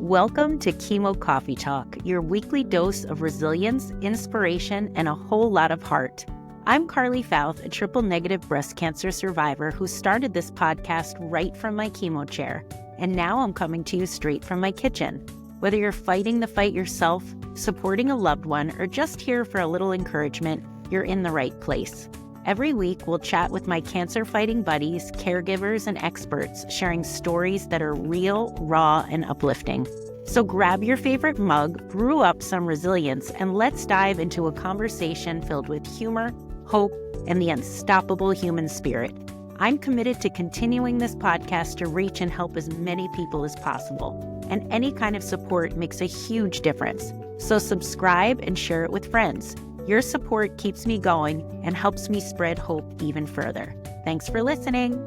Welcome to Chemo Coffee Talk, your weekly dose of resilience, inspiration, and a whole lot of heart. I'm Carly Fouth, a triple-negative breast cancer survivor who started this podcast right from my chemo chair, and now I'm coming to you straight from my kitchen. Whether you're fighting the fight yourself, supporting a loved one, or just here for a little encouragement, you're in the right place. Every week, we'll chat with my cancer-fighting buddies, caregivers, and experts, sharing stories that are real, raw, and uplifting. So grab your favorite mug, brew up some resilience, and let's dive into a conversation filled with humor, hope, and the unstoppable human spirit. I'm committed to continuing this podcast to reach and help as many people as possible. And any kind of support makes a huge difference. So subscribe and share it with friends. Your support keeps me going and helps me spread hope even further. Thanks for listening.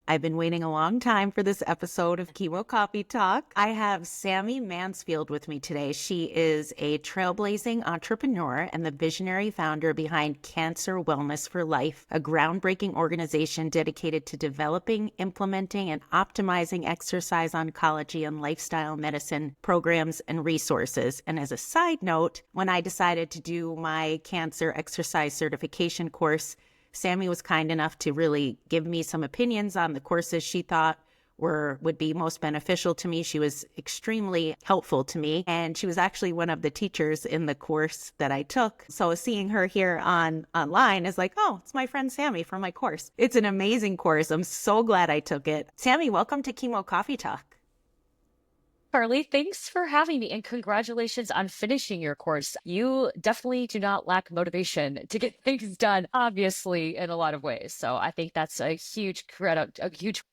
I've been waiting a long time for this episode of Chemo Coffee Talk. I have Sami Mansfield with me today. She is a trailblazing entrepreneur and the visionary founder behind Cancer Wellness for Life, a groundbreaking organization dedicated to developing, implementing, and optimizing exercise oncology and lifestyle medicine programs and resources. And as a side note, when I decided to do my cancer exercise certification course, Sami was kind enough to really give me some opinions on the courses she thought would be most beneficial to me. She was extremely helpful to me, and she was actually one of the teachers in the course that I took. So seeing her here online is like, oh, it's my friend Sami from my course. It's an amazing course. I'm so glad I took it. Sami, welcome to Chemo Coffee Talk. Carly, thanks for having me and congratulations on finishing your course. You definitely do not lack motivation to get things done, obviously, in a lot of ways. So I think that's a huge credit, a huge.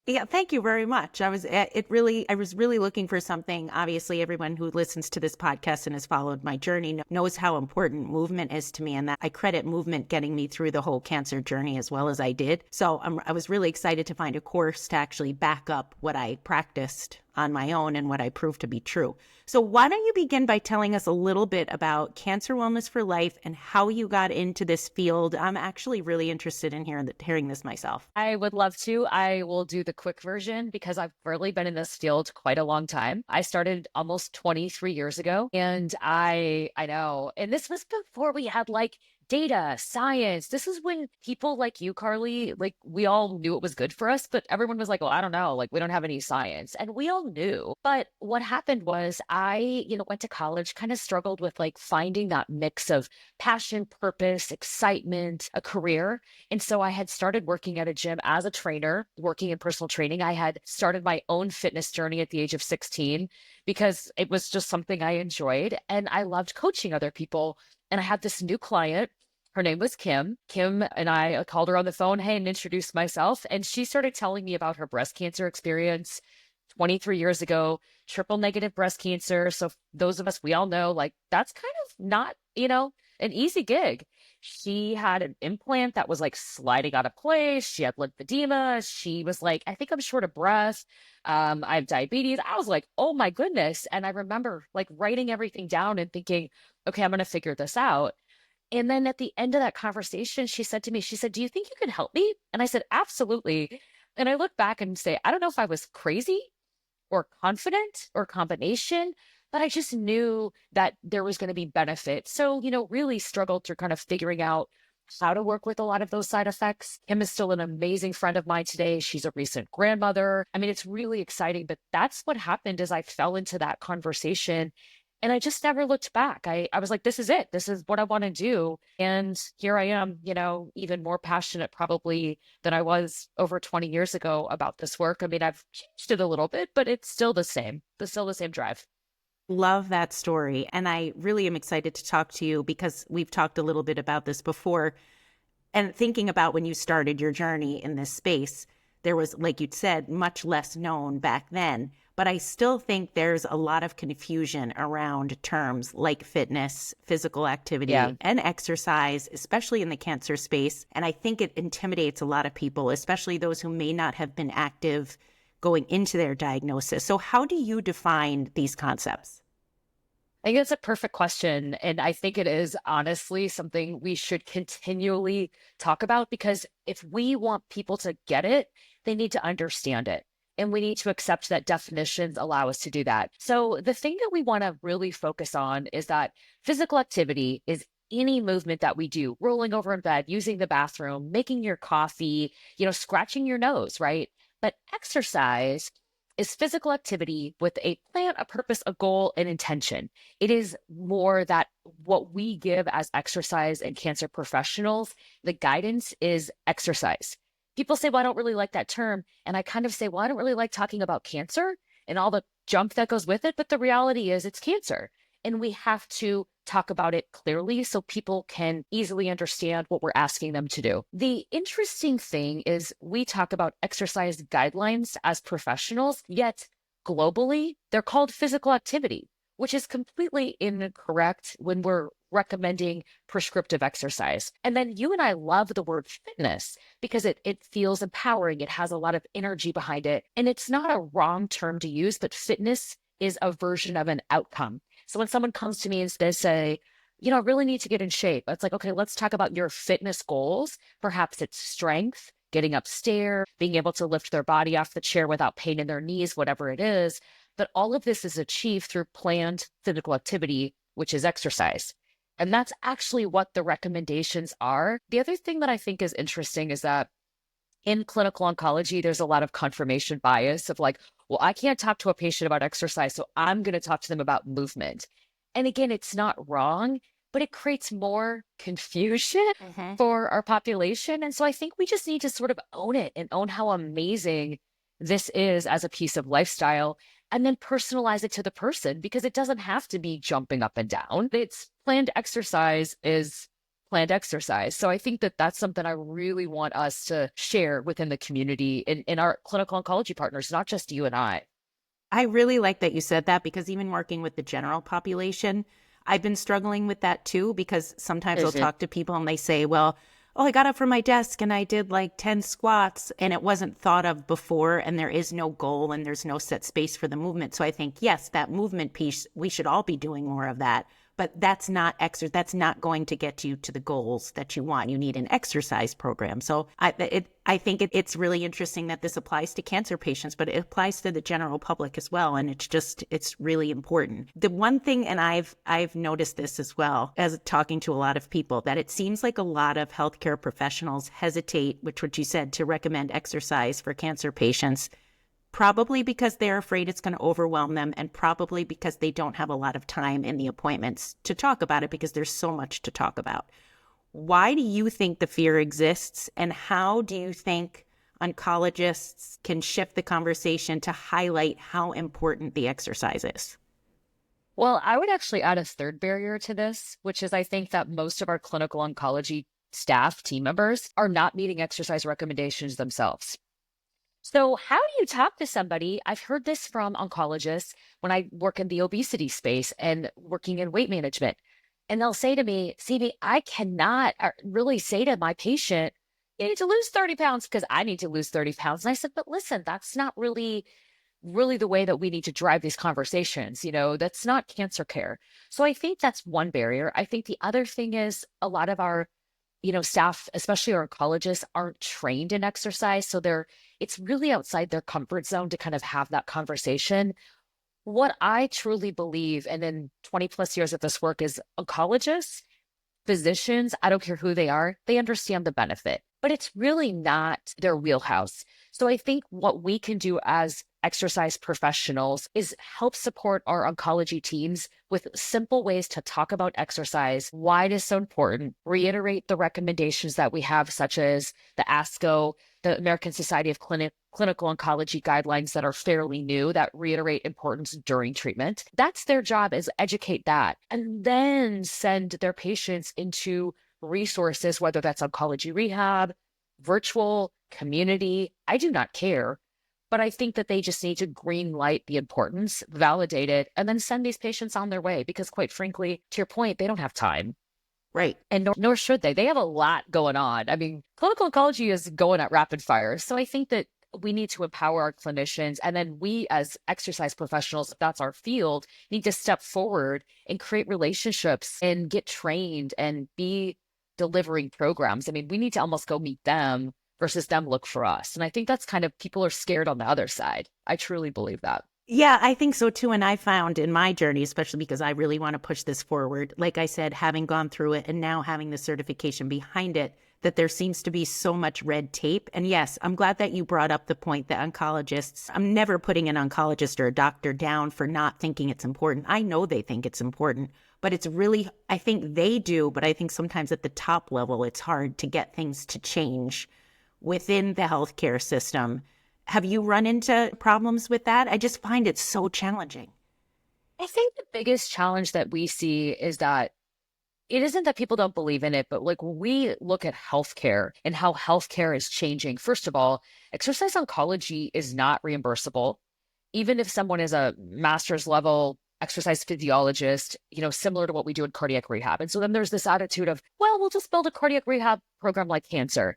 Yeah, thank you very much. I was really looking for something. Obviously, everyone who listens to this podcast and has followed my journey knows how important movement is to me, and that I credit movement getting me through the whole cancer journey as well as I did. So I was really excited to find a course to actually back up what I practiced on my own and what I proved to be true. So why don't you begin by telling us a little bit about Cancer Wellness for Life and how you got into this field? I'm actually really interested in hearing this myself. I would love to. I will do the quick version because I've really been in this field quite a long time. I started almost 23 years ago, and I know, and this was before we had like data, science. This is when people like you, Carly, like we all knew it was good for us, but everyone was like, well, I don't know, like we don't have any science. And we all knew. But what happened was I, went to college, kind of struggled with like finding that mix of passion, purpose, excitement, a career. And so I had started working at a gym as a trainer, working in personal training. I had started my own fitness journey at the age of 16 because it was just something I enjoyed. And I loved coaching other people. And I had this new client. Her name was Kim. Kim and I called her on the phone, hey, and introduced myself. And she started telling me about her breast cancer experience 23 years ago, triple negative breast cancer. So those of us, we all know, like, that's kind of not, an easy gig. She had an implant that was like sliding out of place. She had lymphedema. She was like, I think I'm short of breath. I have diabetes. I was like, oh my goodness. And I remember like writing everything down and thinking, okay, I'm going to figure this out. And then at the end of that conversation, she said to me, do you think you can help me? And I said, absolutely. And I look back and say, I don't know if I was crazy or confident or combination, but I just knew that there was going to be benefit. So, really struggled through kind of figuring out how to work with a lot of those side effects. Kim is still an amazing friend of mine today. She's a recent grandmother. I mean, it's really exciting, but that's what happened as I fell into that conversation. And I just never looked back. I was like, this is it. This is what I want to do. And here I am, even more passionate probably than I was over 20 years ago about this work. I mean, I've changed it a little bit, but it's still the same. It's still the same drive. Love that story. And I really am excited to talk to you because we've talked a little bit about this before. And thinking about when you started your journey in this space, there was, like you said, much less known back then. But I still think there's a lot of confusion around terms like fitness, physical activity, and exercise, especially in the cancer space. And I think it intimidates a lot of people, especially those who may not have been active going into their diagnosis. So how do you define these concepts? I think it's a perfect question. And I think it is honestly something we should continually talk about because if we want people to get it, they need to understand it. And we need to accept that definitions allow us to do that. So the thing that we want to really focus on is that physical activity is any movement that we do, rolling over in bed, using the bathroom, making your coffee, scratching your nose, right? But exercise is physical activity with a plan, a purpose, a goal, and intention. It is more that what we give as exercise and cancer professionals, the guidance is exercise. People say, well, I don't really like that term. And I kind of say, well, I don't really like talking about cancer and all the junk that goes with it. But the reality is it's cancer. And we have to talk about it clearly so people can easily understand what we're asking them to do. The interesting thing is we talk about exercise guidelines as professionals, yet globally, they're called physical activity, which is completely incorrect when we're recommending prescriptive exercise. And then you and I love the word fitness because it feels empowering. It has a lot of energy behind it. And it's not a wrong term to use, but fitness is a version of an outcome. So when someone comes to me and they say, I really need to get in shape, it's like, okay, let's talk about your fitness goals. Perhaps it's strength, getting upstairs, being able to lift their body off the chair without pain in their knees, whatever it is. But all of this is achieved through planned physical activity, which is exercise. And that's actually what the recommendations are. The other thing that I think is interesting is that in clinical oncology, there's a lot of confirmation bias of like, well, I can't talk to a patient about exercise, so I'm going to talk to them about movement. And again, it's not wrong, but it creates more confusion for our population. And so I think we just need to sort of own it and own how amazing this is as a piece of lifestyle, and then personalize it to the person, because it doesn't have to be jumping up and down. It's planned exercise is planned exercise. So I think that that's something I really want us to share within the community in our clinical oncology partners, not just you and I. I really like that you said that, because even working with the general population, I've been struggling with that too, because sometimes I'll talk to people and they say, well, oh, I got up from my desk and I did like 10 squats and it wasn't thought of before, and there is no goal and there's no set space for the movement. So I think, yes, that movement piece, we should all be doing more of that. But that's not that's not going to get you to the goals that you want. You need an exercise program. So I think it's really interesting that this applies to cancer patients, but it applies to the general public as well. And it's really important. The one thing, and I've noticed this as well as talking to a lot of people, that it seems like a lot of healthcare professionals hesitate, which what you said, to recommend exercise for cancer patients. Probably because they're afraid it's going to overwhelm them, and probably because they don't have a lot of time in the appointments to talk about it, because there's so much to talk about. Why do you think the fear exists, and how do you think oncologists can shift the conversation to highlight how important the exercise is? Well, I would actually add a third barrier to this, which is I think that most of our clinical oncology staff, team members, are not meeting exercise recommendations themselves. So how do you talk to somebody? I've heard this from oncologists when I work in the obesity space and working in weight management. And they'll say to me, Sami, I cannot really say to my patient, you need to lose 30 pounds because I need to lose 30 pounds. And I said, but listen, that's not really the way that we need to drive these conversations. That's not cancer care. So I think that's one barrier. I think the other thing is a lot of our staff, especially our oncologists, aren't trained in exercise. So it's really outside their comfort zone to kind of have that conversation. What I truly believe, and in 20 plus years of this work, is oncologists, physicians, I don't care who they are, they understand the benefit, but it's really not their wheelhouse. So I think what we can do as exercise professionals is help support our oncology teams with simple ways to talk about exercise, why it is so important, reiterate the recommendations that we have, such as the ASCO, the American Society of Clinical Oncology Guidelines that are fairly new, that reiterate importance during treatment. That's their job, is educate that, and then send their patients into resources, whether that's oncology rehab, virtual, community, I do not care. But I think that they just need to green light the importance, validate it, and then send these patients on their way. Because quite frankly, to your point, they don't have time. Right. And nor should they. They have a lot going on. I mean, clinical oncology is going at rapid fire. So I think that we need to empower our clinicians. And then we as exercise professionals, if that's our field, need to step forward and create relationships and get trained and be delivering programs. I mean, we need to almost go meet them versus them look for us. And I think that's kind of, people are scared on the other side. I truly believe that. Yeah, I think so too. And I found in my journey, especially because I really want to push this forward, like I said, having gone through it and now having the certification behind it, that there seems to be so much red tape. And yes, I'm glad that you brought up the point that oncologists, I'm never putting an oncologist or a doctor down for not thinking it's important. I know they think it's important, but it's really, I think they do, but I think sometimes at the top level, it's hard to get things to change within the healthcare system. Have you run into problems with that? I just find it so challenging. I think the biggest challenge that we see is that it isn't that people don't believe in it, but like when we look at healthcare and how healthcare is changing, first of all, exercise oncology is not reimbursable. Even if someone is a master's level exercise physiologist, similar to what we do in cardiac rehab. And so then there's this attitude of, well, we'll just build a cardiac rehab program like cancer.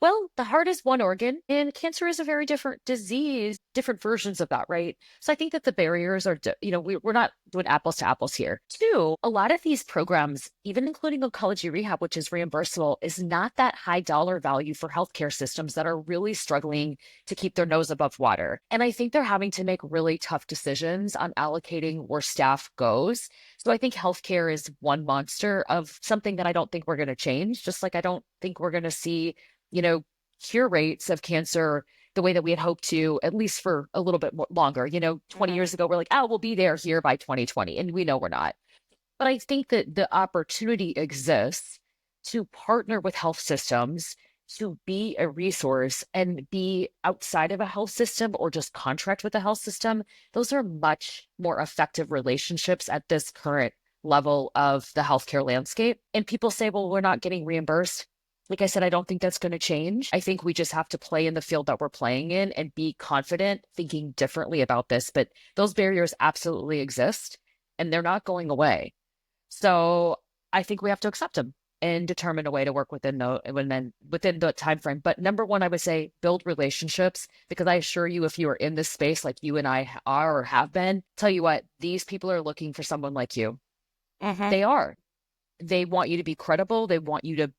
Well, the heart is one organ and cancer is a very different disease, different versions of that, right? So I think that the barriers are, we're not doing apples to apples here. Two, a lot of these programs, even including oncology rehab, which is reimbursable, is not that high dollar value for healthcare systems that are really struggling to keep their nose above water. And I think they're having to make really tough decisions on allocating where staff goes. So I think healthcare is one monster of something that I don't think we're going to change, just like I don't think we're going to see cure rates of cancer the way that we had hoped to, at least for a little bit more longer. 20 years ago, we're like, oh, we'll be here by 2020. And we know we're not. But I think that the opportunity exists to partner with health systems, to be a resource and be outside of a health system or just contract with a health system. Those are much more effective relationships at this current level of the healthcare landscape. And people say, well, we're not getting reimbursed. Like I said, I don't think that's going to change. I think we just have to play in the field that we're playing in and be confident, thinking differently about this. But those barriers absolutely exist and they're not going away. So I think we have to accept them and determine a way to work within the time frame. But number one, I would say build relationships, because I assure you, if you are in this space like you and I are or have been, tell you what, these people are looking for someone like you. Mm-hmm. They are. They want you to be credible. They want you to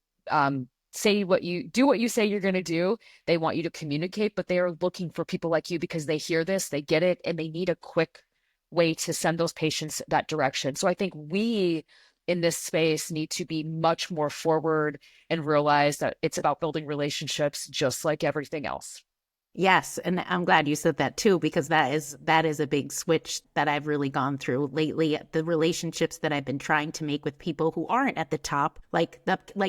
do what you say you're going to do. They want you to communicate, but they are looking for people like you because they hear this, they get it, and they need a quick way to send those patients that direction. So I think we in this space need to be much more forward and realize that it's about building relationships just like everything else. Yes, and I'm glad you said that too, because that is a big switch that I've really gone through lately. The relationships that I've been trying to make with people who aren't at the top, like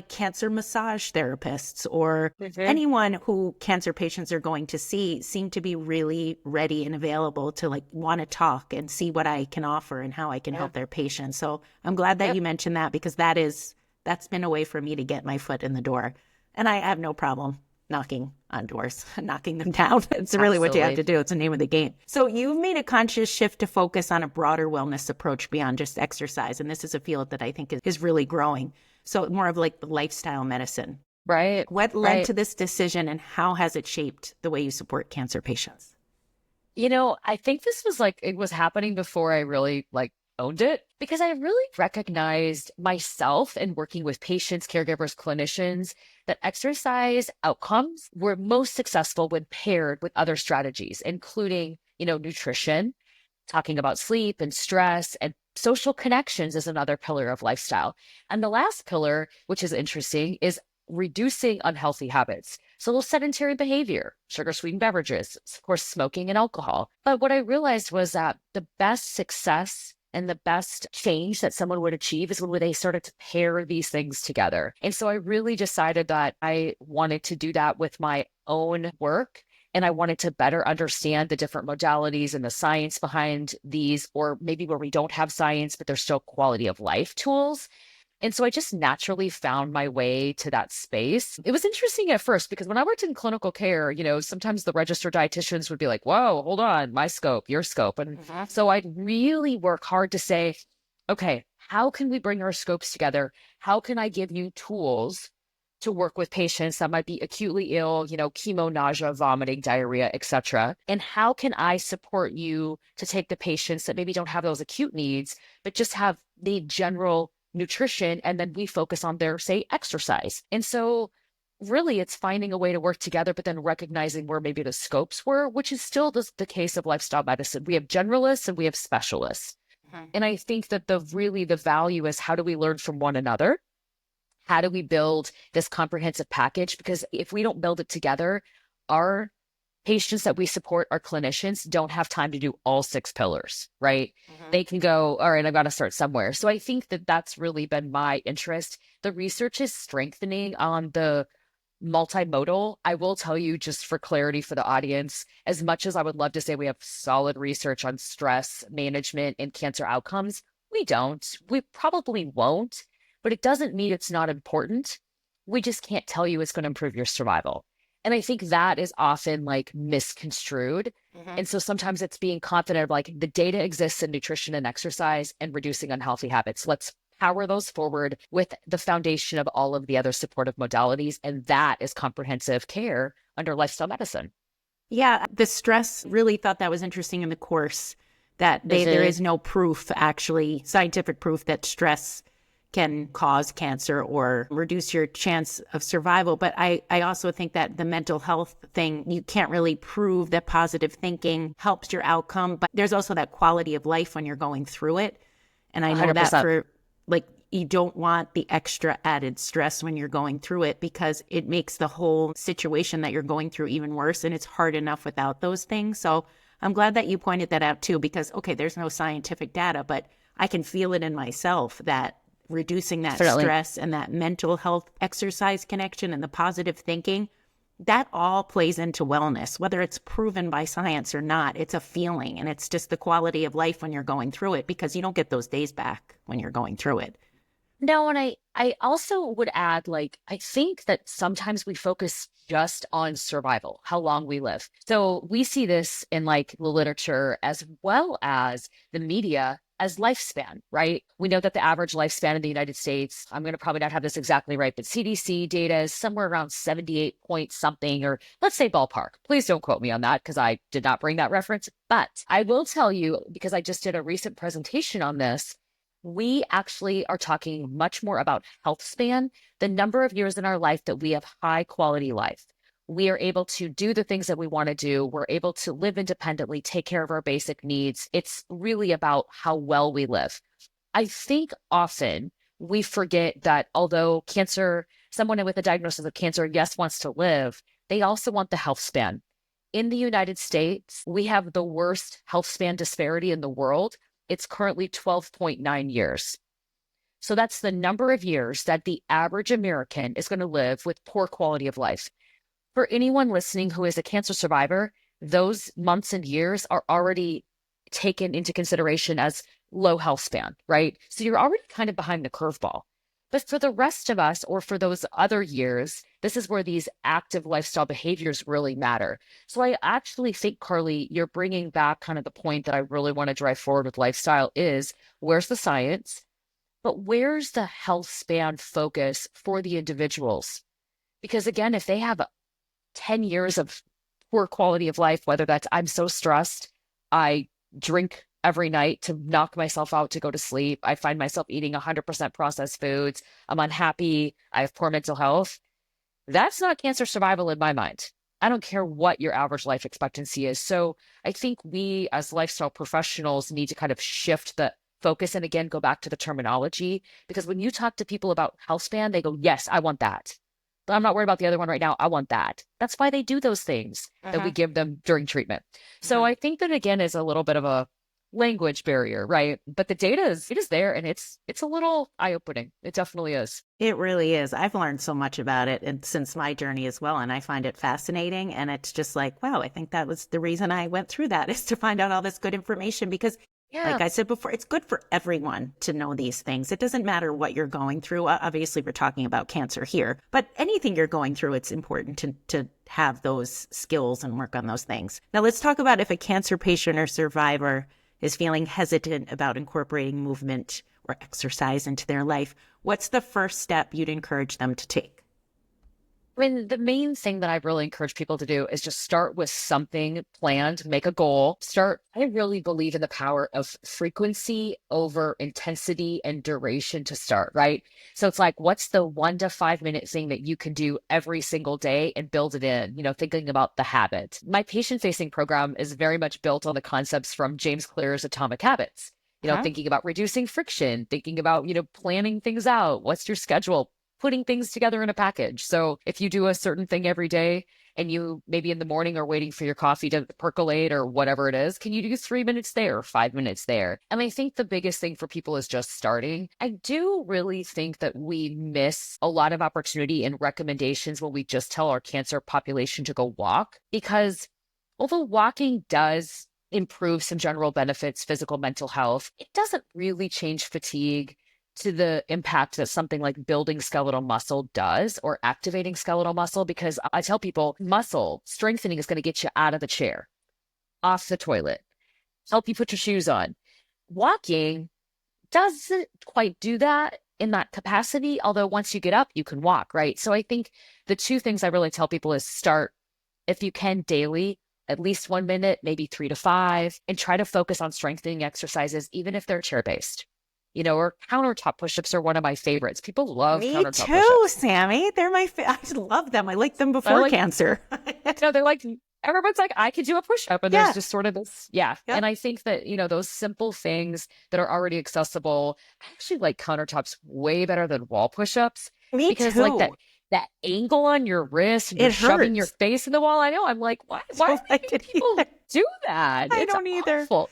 cancer massage therapists or anyone who cancer patients are going to see, seem to be really ready and available to want to talk and see what I can offer and how I can help their patients. So I'm glad that you mentioned that, because that's been a way for me to get my foot in the door, and I have no problem knocking on doors, knocking them down. It's really what you have to do. It's the name of the game. So you've made a conscious shift to focus on a broader wellness approach beyond just exercise. And this is a field that I think is really growing. So more of like the lifestyle medicine. Right. What led to this decision, and how has it shaped the way you support cancer patients? I think this was it was happening before I really owned it, because I really recognized myself in working with patients, caregivers, clinicians, that exercise outcomes were most successful when paired with other strategies, including, nutrition, talking about sleep and stress, and social connections is another pillar of lifestyle. And the last pillar, which is interesting, is reducing unhealthy habits. So sedentary behavior, sugar sweetened beverages, of course, smoking and alcohol. But what I realized was that the best success and the best change that someone would achieve is when they started to pair these things together. And so I really decided that I wanted to do that with my own work. And I wanted to better understand the different modalities and the science behind these, or maybe where we don't have science, but there's still quality of life tools. And so I just naturally found my way to that space. It was interesting at first, because when I worked in clinical care, sometimes the registered dietitians would be like, whoa, hold on, my scope, your scope. And so I'd really work hard to say, okay, how can we bring our scopes together? How can I give you tools to work with patients that might be acutely ill, chemo, nausea, vomiting, diarrhea, etc. And how can I support you to take the patients that maybe don't have those acute needs, but just need general nutrition, and then we focus on their, say, exercise. And so really it's finding a way to work together, but then recognizing where maybe the scopes were, which is still the case of lifestyle medicine. We have generalists and we have specialists. And I think that the value is, how do we learn from one another? How do we build this comprehensive package? Because if we don't build it together, our patients that we support, our clinicians, don't have time to do all 6 pillars, right? They can go, all right, I've got to start somewhere. So I think that that's really been my interest. The research is strengthening on the multimodal. I will tell you, just for clarity for the audience, as much as I would love to say we have solid research on stress management and cancer outcomes, we don't. We probably won't, but it doesn't mean it's not important. We just can't tell you it's going to improve your survival. And I think that is often like misconstrued. And so sometimes it's being confident of like, the data exists in nutrition and exercise and reducing unhealthy habits. Let's power those forward with the foundation of all of the other supportive modalities. And that is comprehensive care under lifestyle medicine. Yeah, the stress, really thought that was interesting in the course, that there is no proof, actually, scientific proof that stress can cause cancer or reduce your chance of survival. But I also think that the mental health thing, you can't really prove that positive thinking helps your outcome. But there's also that quality of life when you're going through it. And I know 100%. that for like, you don't want the extra added stress when you're going through it, because it makes the whole situation that you're going through even worse. And it's hard enough without those things. So I'm glad that you pointed that out too, because, okay, there's no scientific data, but I can feel it in myself that reducing that stress and that mental health exercise connection and the positive thinking, that all plays into wellness, whether it's proven by science or not. It's a feeling, and it's just the quality of life when you're going through it, because you don't get those days back when you're going through it. No, and I also would add, like, I think that sometimes we focus just on survival, how long we live. So we see this in like the literature as well as the media as lifespan, right? We know that the average lifespan in the United States, I'm going to probably not have this exactly right, but CDC data is somewhere around 78 point something, or let's say ballpark. Please don't quote me on that, because I did not bring that reference. But I will tell you, because I just did a recent presentation on this, we actually are talking much more about health span, the number of years in our life that we have high quality life. We are able to do the things that we want to do. We're able to live independently, take care of our basic needs. It's really about how well we live. I think often we forget that although someone with a diagnosis of cancer, yes, wants to live, they also want the health span. In the United States, we have the worst health span disparity in the world. It's currently 12.9 years. So that's the number of years that the average American is going to live with poor quality of life. For anyone listening who is a cancer survivor, those months and years are already taken into consideration as low health span, right? So you're already kind of behind the curveball. But for the rest of us, or for those other years, this is where these active lifestyle behaviors really matter. So I actually think, Carly, you're bringing back kind of the point that I really want to drive forward with lifestyle is, where's the science, but where's the health span focus for the individuals? Because again, if they have 10 years of poor quality of life, whether that's I'm so stressed, I drink every night to knock myself out to go to sleep, I find myself eating 100% processed foods, I'm unhappy, I have poor mental health, that's not cancer survival in my mind. I don't care what your average life expectancy is. So I think we as lifestyle professionals need to kind of shift the focus and again, go back to the terminology, because when you talk to people about health span, they go, yes, I want that. But I'm not worried about the other one right now. I want that. That's why they do those things that we give them during treatment. So I think that again is a little bit of a language barrier, right? But the data is there, and it's a little eye-opening. It definitely is. It really is. I've learned so much about it and since my journey as well, and I find it fascinating. And it's just like, wow, I think that was the reason I went through that, is to find out all this good information, because like I said before, it's good for everyone to know these things. It doesn't matter what you're going through. Obviously, we're talking about cancer here, but anything you're going through, it's important to have those skills and work on those things. Now, let's talk about if a cancer patient or survivor is feeling hesitant about incorporating movement or exercise into their life. What's the first step you'd encourage them to take? I mean, the main thing that I really encourage people to do is just start with something planned, make a goal. I really believe in the power of frequency over intensity and duration to start, right? So it's like, what's the 1 to 5 minute thing that you can do every single day and build it in, thinking about the habit. My patient facing program is very much built on the concepts from James Clear's Atomic Habits. Thinking about reducing friction, thinking about, planning things out. What's your schedule? Putting things together in a package. So if you do a certain thing every day and you maybe in the morning are waiting for your coffee to percolate or whatever it is, can you do 3 minutes there or 5 minutes there? And I think the biggest thing for people is just starting. I do really think that we miss a lot of opportunity and recommendations when we just tell our cancer population to go walk, because although walking does improve some general benefits, physical, mental health, it doesn't really change fatigue to the impact that something like building skeletal muscle does or activating skeletal muscle. Because I tell people muscle strengthening is going to get you out of the chair, off the toilet, help you put your shoes on. Walking doesn't quite do that in that capacity. Although once you get up, you can walk, right? So I think the two things I really tell people is start, if you can, daily, at least 1 minute, maybe 3 to 5, and try to focus on strengthening exercises, even if they're chair-based. Or countertop push-ups are one of my favorites. People love countertop push-ups. Me too, Sammy. They're I love them. I liked them before cancer. They're like, everyone's like, I could do a push-up. And there's just sort of this, Yep. And I think that, those simple things that are already accessible, I actually like countertops way better than wall push-ups. Me because too. Like that angle on your wrist, and you're shoving your face in the wall. I know. I'm like, why do people do that? I don't either. Awful.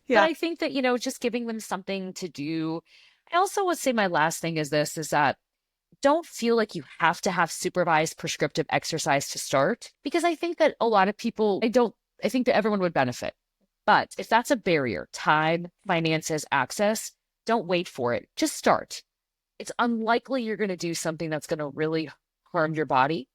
Yeah. But I think that, just giving them something to do. I also would say my last thing is that don't feel like you have to have supervised prescriptive exercise to start, because I think that a lot of people, I think that everyone would benefit. But if that's a barrier, time, finances, access, don't wait for it. Just start. It's unlikely you're going to do something that's going to really harm your body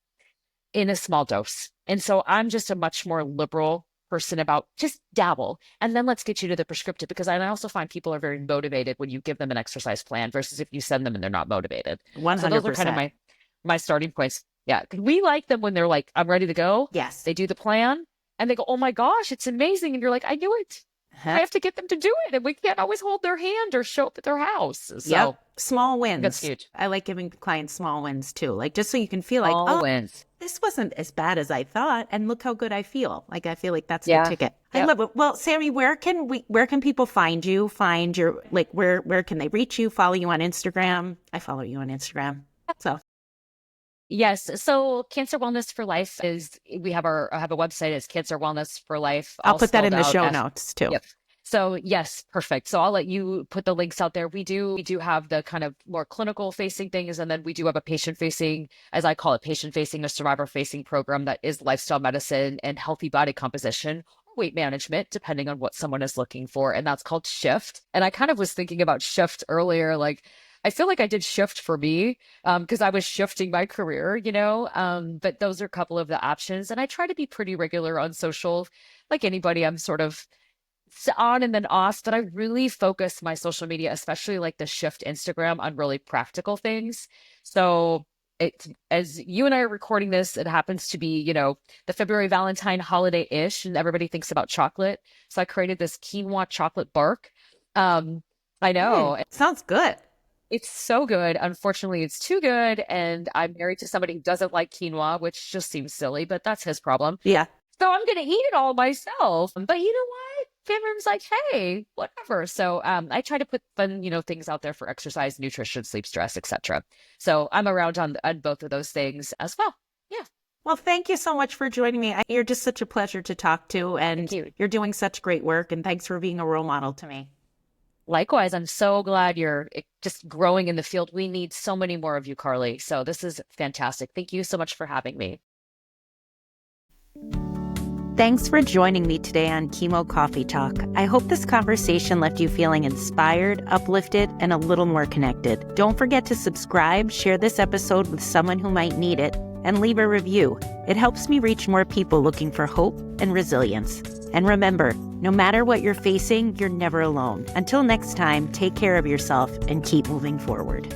in a small dose. And so I'm just a much more liberal person about just dabble, and then let's get you to the prescriptive, because I also find people are very motivated when you give them an exercise plan versus if you send them and they're not motivated. 100%. So those are kind of my starting points. Yeah. We like them when they're like, I'm ready to go. Yes. They do the plan and they go, oh my gosh, it's amazing. And you're like, I knew it. I have to get them to do it. And we can't always hold their hand or show up at their house. So small wins. That's huge. I like giving clients small wins too. Like, just so you can feel small wins. This wasn't as bad as I thought. And look how good I feel. Like, I feel like that's the ticket. I love it. Well, Sami, where can people find you? Find your, like, where can they reach you? Follow you on Instagram? I follow you on Instagram. So. Yes. So Cancer Wellness for Life I have a website. It's Cancer Wellness for Life. I'll put that in the show notes too. Yep. So yes, perfect. So I'll let you put the links out there. We do have the kind of more clinical facing things. And then we do have a patient facing, as I call it, patient facing, a survivor facing program that is lifestyle medicine and healthy body composition, weight management, depending on what someone is looking for. And that's called Shift. And I kind of was thinking about Shift earlier, like, I feel like I did Shift for me because I was shifting my career, but those are a couple of the options. And I try to be pretty regular on social, like anybody. I'm sort of on and then off, but I really focus my social media, especially like the Shift Instagram, on really practical things. So as you and I are recording this, it happens to be, the February Valentine holiday-ish, and everybody thinks about chocolate. So I created this quinoa chocolate bark. I know. Sounds good. It's so good. Unfortunately, it's too good. And I'm married to somebody who doesn't like quinoa, which just seems silly, but that's his problem. Yeah. So I'm going to eat it all myself. But you know what? Family like, hey, whatever. So I try to put fun, things out there for exercise, nutrition, sleep, stress, etc. So I'm around on both of those things as well. Yeah. Well, thank you so much for joining me. You're just such a pleasure to talk to, and you're doing such great work. And thanks for being a role model to me. Likewise, I'm so glad you're just growing in the field. We need so many more of you, Carly. So this is fantastic. Thank you so much for having me. Thanks for joining me today on Chemo Coffee Talk. I hope this conversation left you feeling inspired, uplifted, and a little more connected. Don't forget to subscribe, share this episode with someone who might need it, and leave a review. It helps me reach more people looking for hope and resilience. And remember, no matter what you're facing, you're never alone. Until next time, take care of yourself and keep moving forward.